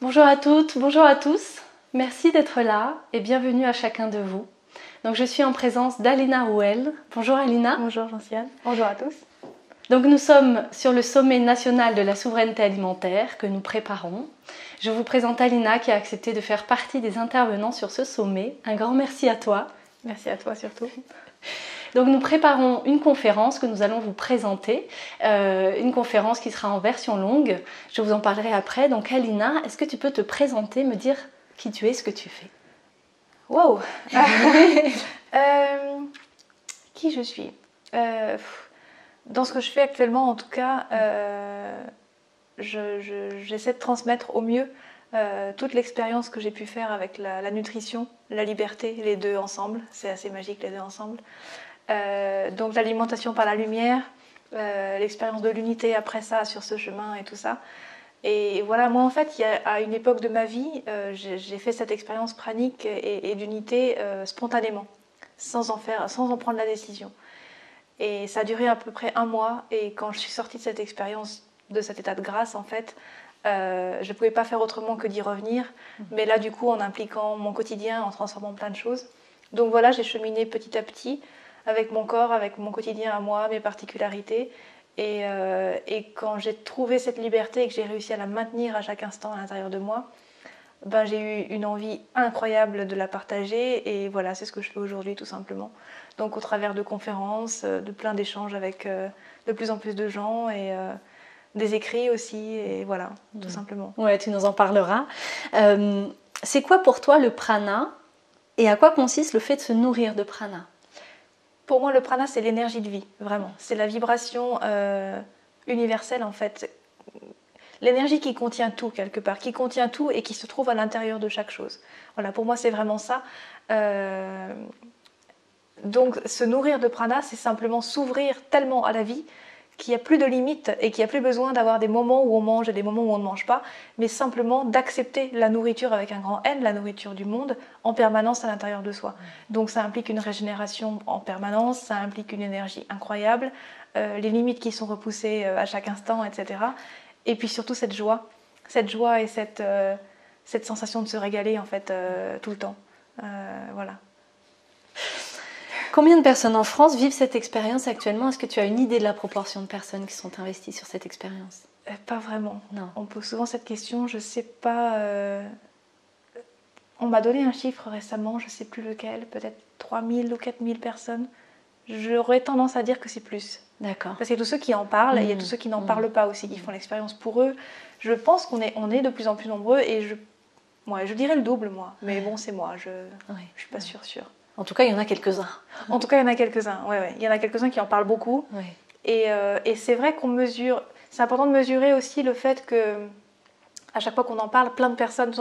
Bonjour à toutes, bonjour à tous. Merci d'être là et bienvenue à chacun de vous. Donc je suis en présence d'Alina Rouel. Bonjour Alina. Bonjour Gentiane. Bonjour à tous. Donc nous sommes sur le sommet national de la souveraineté alimentaire que nous préparons. Je vous présente Alina qui a accepté de faire partie des intervenants sur ce sommet. Un grand merci à toi. Merci à toi surtout. Donc nous préparons une conférence que nous allons vous présenter, une conférence qui sera en version longue. Je vous en parlerai après. Donc Alina, est-ce que tu peux te présenter, me dire qui tu es, ce que tu fais? Wow. Qui je suis Dans ce que je fais actuellement, en tout cas, j'essaie de transmettre au mieux toute l'expérience que j'ai pu faire avec la nutrition, la liberté, les deux ensemble. C'est assez magique les deux ensemble. Donc l'alimentation par la lumière, l'expérience de l'unité après ça, sur ce chemin et tout ça. Et voilà, moi en fait, à une époque de ma vie, j'ai fait cette expérience pranique et d'unité spontanément, sans en prendre la décision. Et ça a duré à peu près 1 mois. Et quand je suis sortie de cette expérience, de cet état de grâce, en fait, je ne pouvais pas faire autrement que d'y revenir. Mais là, du coup, en impliquant mon quotidien, en transformant plein de choses. Donc voilà, j'ai cheminé petit à petit avec mon corps, avec mon quotidien à moi, mes particularités. Et quand j'ai trouvé cette liberté et que j'ai réussi à la maintenir à chaque instant à l'intérieur de moi, ben, j'ai eu une envie incroyable de la partager. Et voilà, c'est ce que je fais aujourd'hui tout simplement. Donc au travers de conférences, de plein d'échanges avec de plus en plus de gens et des écrits aussi. Et voilà, tout simplement. Ouais, tu nous en parleras. C'est quoi pour toi le prana et à quoi consiste le fait de se nourrir de prana? Pour moi, le prana, c'est l'énergie de vie, vraiment. C'est la vibration universelle, en fait. L'énergie qui contient tout, quelque part, qui contient tout et qui se trouve à l'intérieur de chaque chose. Voilà, pour moi, c'est vraiment ça. Donc, se nourrir de prana, c'est simplement s'ouvrir tellement à la vie qu'il n'y a plus de limites et qu'il n'y a plus besoin d'avoir des moments où on mange et des moments où on ne mange pas, mais simplement d'accepter la nourriture avec un grand N, la nourriture du monde, en permanence à l'intérieur de soi. Donc ça implique une régénération en permanence, ça implique une énergie incroyable, les limites qui sont repoussées à chaque instant, etc. Et puis surtout cette joie et cette sensation de se régaler en fait tout le temps. Voilà. Combien de personnes en France vivent cette expérience actuellement? Est-ce que tu as une idée de la proportion de personnes qui sont investies sur cette expérience? Pas vraiment. Non. On pose souvent cette question, je sais pas. On m'a donné un chiffre récemment, je sais plus lequel, peut-être 3000 ou 4000 personnes. J'aurais tendance à dire que c'est plus. D'accord. Parce qu'il y a tous ceux qui en parlent, et il y a tous ceux qui n'en parlent pas aussi, qui font l'expérience pour eux. Je pense qu'on est de plus en plus nombreux et je dirais le double, moi. Mais bon, c'est moi, je suis pas sûre. En tout cas, il y en a quelques-uns. En tout cas, il y en a quelques-uns. Ouais. Il y en a quelques-uns qui en parlent beaucoup. Ouais. Et c'est vrai qu'on mesure. C'est important de mesurer aussi le fait que, à chaque fois qu'on en parle, plein de personnes,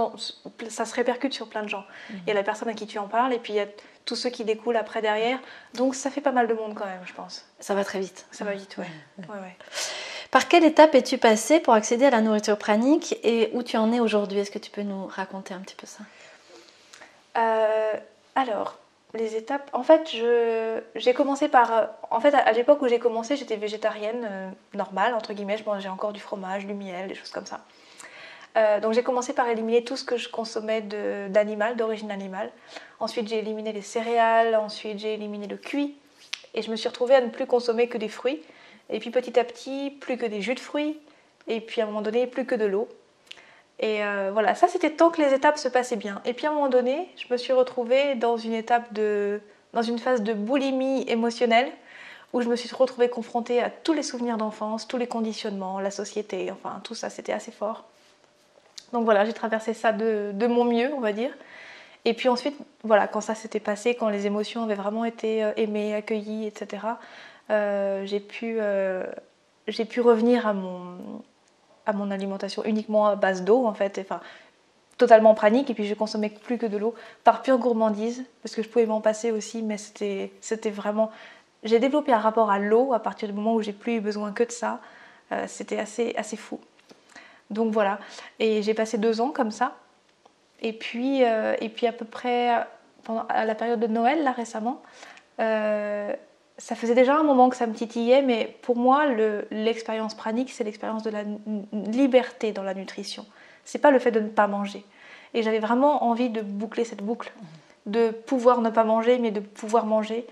ça se répercute sur plein de gens. Il y a la personne à qui tu en parles, et puis il y a tous ceux qui découlent après derrière. Donc ça fait pas mal de monde quand même, je pense. Ça va très vite. Ça va vite, ouais. Par quelle étape es-tu passée pour accéder à la nourriture pranique et où tu en es aujourd'hui? Est-ce que tu peux nous raconter un petit peu ça? Alors, les étapes. En fait, j'ai commencé par. En fait, à l'époque où j'ai commencé, j'étais végétarienne normale, entre guillemets. Je mangeais encore du fromage, du miel, des choses comme ça. Donc j'ai commencé par éliminer tout ce que je consommais d'animal, d'origine animale. Ensuite, j'ai éliminé les céréales. Ensuite, j'ai éliminé le cuit. Et je me suis retrouvée à ne plus consommer que des fruits. Et puis petit à petit, plus que des jus de fruits. Et puis à un moment donné, plus que de l'eau. Et voilà, ça c'était tant que les étapes se passaient bien. Et puis à un moment donné, je me suis retrouvée dans une phase de boulimie émotionnelle où je me suis retrouvée confrontée à tous les souvenirs d'enfance, tous les conditionnements, la société, enfin tout ça c'était assez fort. Donc voilà, j'ai traversé ça de mon mieux, on va dire. Et puis ensuite, voilà, quand ça s'était passé, quand les émotions avaient vraiment été aimées, accueillies, etc., j'ai pu revenir à mon alimentation uniquement à base d'eau, en fait, enfin, totalement pranique, et puis je consommais plus que de l'eau, par pure gourmandise, parce que je pouvais m'en passer aussi, mais c'était vraiment... J'ai développé un rapport à l'eau à partir du moment où j'ai plus eu besoin que de ça. C'était assez fou. Donc voilà, et j'ai passé 2 ans comme ça, et puis à peu près à la période de Noël, là récemment, ça faisait déjà un moment que ça me titillait, mais pour moi, l'expérience pranique, c'est l'expérience de la liberté dans la nutrition. c'est pas le fait de ne pas manger. Et j'avais vraiment envie de boucler cette boucle, de pouvoir ne pas manger, mais de pouvoir manger,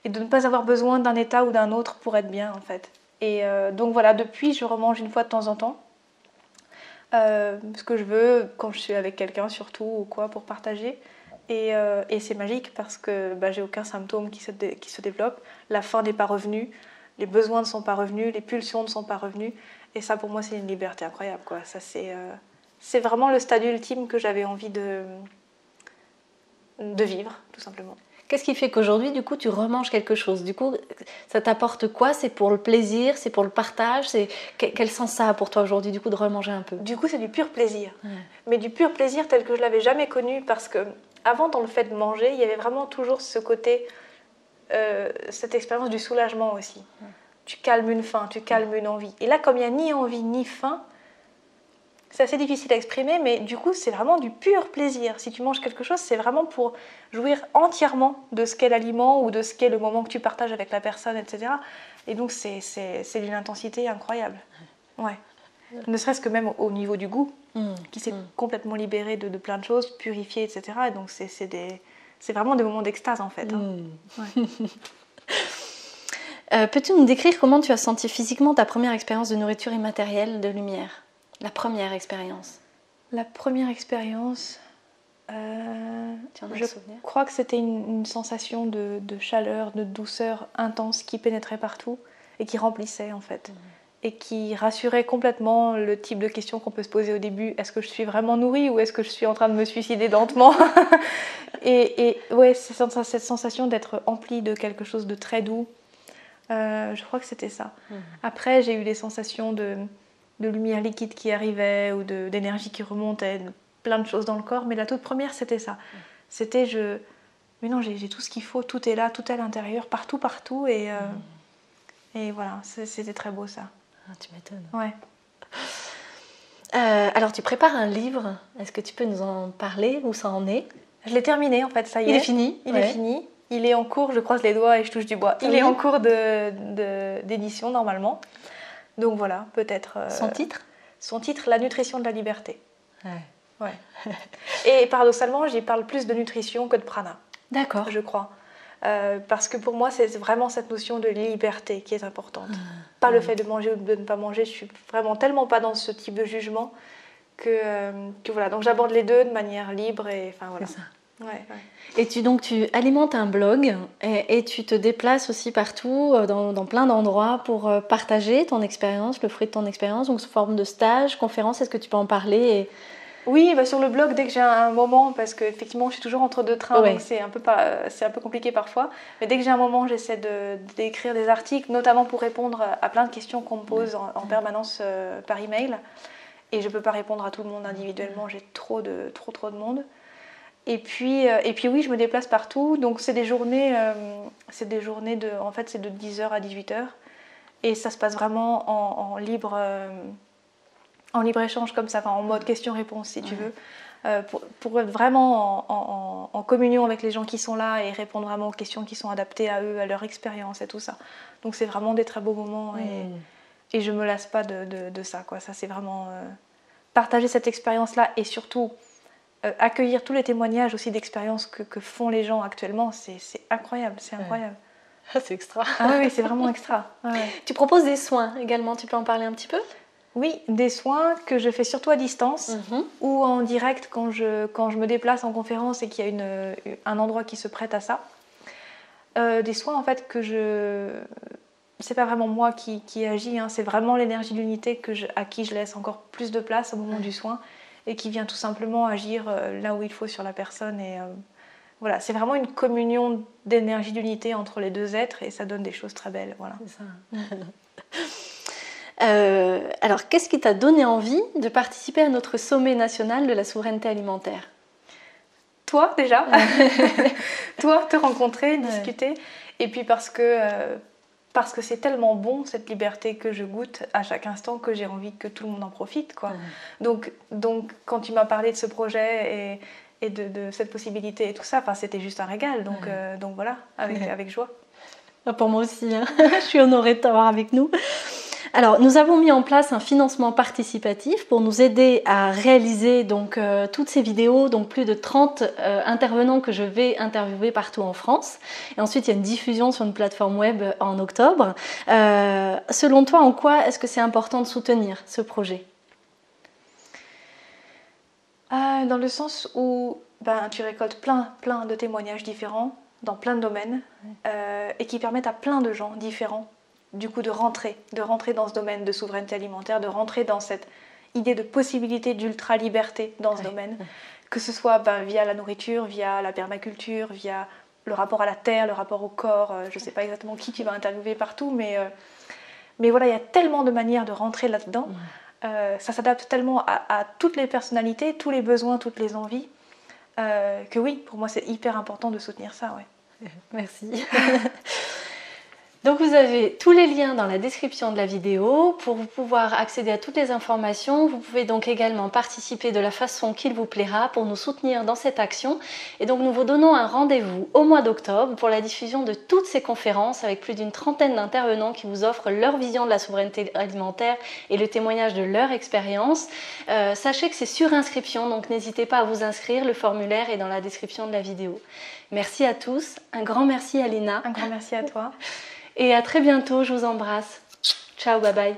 et de ne pas avoir besoin d'un état ou d'un autre pour être bien, en fait. Et donc voilà, depuis, je remange une fois de temps en temps, ce que je veux, quand je suis avec quelqu'un surtout, ou quoi, pour partager. Et c'est magique parce que j'ai aucun symptôme qui se développe, la faim n'est pas revenue, les besoins ne sont pas revenus, les pulsions ne sont pas revenues, et ça pour moi c'est une liberté incroyable, quoi. Ça c'est vraiment le stade ultime que j'avais envie de vivre, tout simplement. Qu'est-ce qui fait qu'aujourd'hui, du coup, tu remanges quelque chose? Du coup, ça t'apporte quoi? C'est pour le plaisir? C'est pour le partage? Quel sens ça a pour toi aujourd'hui, du coup, de remanger un peu? Du coup, c'est du pur plaisir. Mais du pur plaisir tel que je l'avais jamais connu, parce que avant, dans le fait de manger, il y avait vraiment toujours ce côté, cette expérience du soulagement aussi. Tu calmes une faim, tu calmes une envie. Et là, comme il n'y a ni envie ni faim, c'est assez difficile à exprimer, mais du coup, c'est vraiment du pur plaisir. Si tu manges quelque chose, c'est vraiment pour jouir entièrement de ce qu'est l'aliment ou de ce qu'est le moment que tu partages avec la personne, etc. Et donc, c'est d'une intensité incroyable. Ouais. Ne serait-ce que même au niveau du goût, qui s'est complètement libéré de plein de choses, purifié, etc. Et donc, c'est vraiment des moments d'extase, en fait. Ouais. Peux-tu nous décrire comment tu as senti physiquement ta première expérience de nourriture immatérielle de lumière? La première expérience. La première expérience, je crois que c'était une sensation de chaleur, de douceur intense qui pénétrait partout et qui remplissait en fait. Et qui rassurait complètement le type de questions qu'on peut se poser au début. Est-ce que je suis vraiment nourrie ou est-ce que je suis en train de me suicider lentement? et ouais, cette sensation d'être emplie de quelque chose de très doux, je crois que c'était ça. Après, j'ai eu des sensations de lumière liquide qui arrivait ou d'énergie qui remontait, plein de choses dans le corps, mais la toute première c'était ça. C'était mais non, j'ai tout ce qu'il faut, tout est là, tout est à l'intérieur, partout et voilà, c'était très beau ça. Ah, tu m'étonnes. Ouais. Alors tu prépares un livre, est-ce que tu peux nous en parler, où ça en est? Je l'ai terminé en fait, ça y est. Il est fini? Il est fini. Il est en cours, je croise les doigts et je touche du bois. Il est en cours d'édition normalement. Donc voilà, peut-être... Son titre? Son titre, La nutrition de la liberté. Ouais. Et paradoxalement, j'y parle plus de nutrition que de prana. D'accord. Je crois. Parce que pour moi, c'est vraiment cette notion de liberté qui est importante. Pas le fait de manger ou de ne pas manger. Je suis vraiment tellement pas dans ce type de jugement que voilà. Donc j'aborde les deux de manière libre et enfin voilà. C'est ça. Ouais. Et tu alimentes un blog et tu te déplaces aussi partout, dans plein d'endroits pour partager ton expérience, le fruit de ton expérience, donc sous forme de stage, conférence. Est-ce que tu peux en parler Oui, sur le blog, dès que j'ai un moment, parce qu'effectivement, je suis toujours entre deux trains, donc c'est un peu compliqué parfois. Mais dès que j'ai un moment, j'essaie d'écrire des articles, notamment pour répondre à plein de questions qu'on me pose en permanence par email. Et je ne peux pas répondre à tout le monde individuellement, j'ai trop de monde. Et puis oui, je me déplace partout. Donc c'est des journées en fait, c'est de 10h à 18h. Et ça se passe vraiment en libre échange comme ça, enfin, en mode question-réponse si tu veux, pour être vraiment en communion avec les gens qui sont là et répondre vraiment aux questions qui sont adaptées à eux, à leur expérience et tout ça. Donc c'est vraiment des très beaux moments et je me lasse pas de ça, quoi. Ça c'est vraiment partager cette expérience-là et surtout accueillir tous les témoignages aussi d'expériences que font les gens actuellement, c'est incroyable, c'est incroyable. C'est extra. Ah oui, c'est vraiment extra. Ouais. Tu proposes des soins également, tu peux en parler un petit peu? Oui, des soins que je fais surtout à distance ou en direct quand je me déplace en conférence et qu'il y a un endroit qui se prête à ça. Des soins en fait c'est pas vraiment moi qui agis, hein, c'est vraiment l'énergie de l'unité à qui je laisse encore plus de place au moment du soin et qui vient tout simplement agir là où il faut sur la personne. Et voilà, c'est vraiment une communion d'énergie d'unité entre les deux êtres et ça donne des choses très belles. Voilà. C'est ça. Alors, qu'est-ce qui t'a donné envie de participer à notre sommet national de la souveraineté alimentaire? Toi, déjà. Toi, te rencontrer, discuter. Et puis parce que c'est tellement bon, cette liberté que je goûte à chaque instant, que j'ai envie que tout le monde en profite, quoi. Donc, quand tu m'as parlé de ce projet et de cette possibilité et tout ça, c'était juste un régal. Donc voilà, avec joie. Pour moi aussi, hein. Je suis honorée de t'avoir avec nous. Alors, nous avons mis en place un financement participatif pour nous aider à réaliser donc, toutes ces vidéos, donc plus de 30 intervenants que je vais interviewer partout en France. Et ensuite, il y a une diffusion sur une plateforme web en octobre. Selon toi, en quoi est-ce que c'est important de soutenir ce projet? Dans le sens où tu récoltes plein de témoignages différents dans plein de domaines et qui permettent à plein de gens différents du coup de rentrer dans ce domaine de souveraineté alimentaire, de rentrer dans cette idée de possibilité d'ultra-liberté dans ce domaine, que ce soit via la nourriture, via la permaculture, via le rapport à la terre, le rapport au corps. Je ne sais pas exactement qui tu vas interviewer partout, mais voilà, il y a tellement de manières de rentrer là-dedans. Ça s'adapte tellement à toutes les personnalités, tous les besoins, toutes les envies, que oui, pour moi c'est hyper important de soutenir ça. Ouais. Merci. Donc vous avez tous les liens dans la description de la vidéo pour pouvoir accéder à toutes les informations. Vous pouvez donc également participer de la façon qu'il vous plaira pour nous soutenir dans cette action. Et donc nous vous donnons un rendez-vous au mois d'octobre pour la diffusion de toutes ces conférences avec plus d'une trentaine d'intervenants qui vous offrent leur vision de la souveraineté alimentaire et le témoignage de leur expérience. Sachez que c'est sur inscription, donc n'hésitez pas à vous inscrire. Le formulaire est dans la description de la vidéo. Merci à tous. Un grand merci Alina. Un grand merci à toi. Et à très bientôt, je vous embrasse. Ciao, bye bye.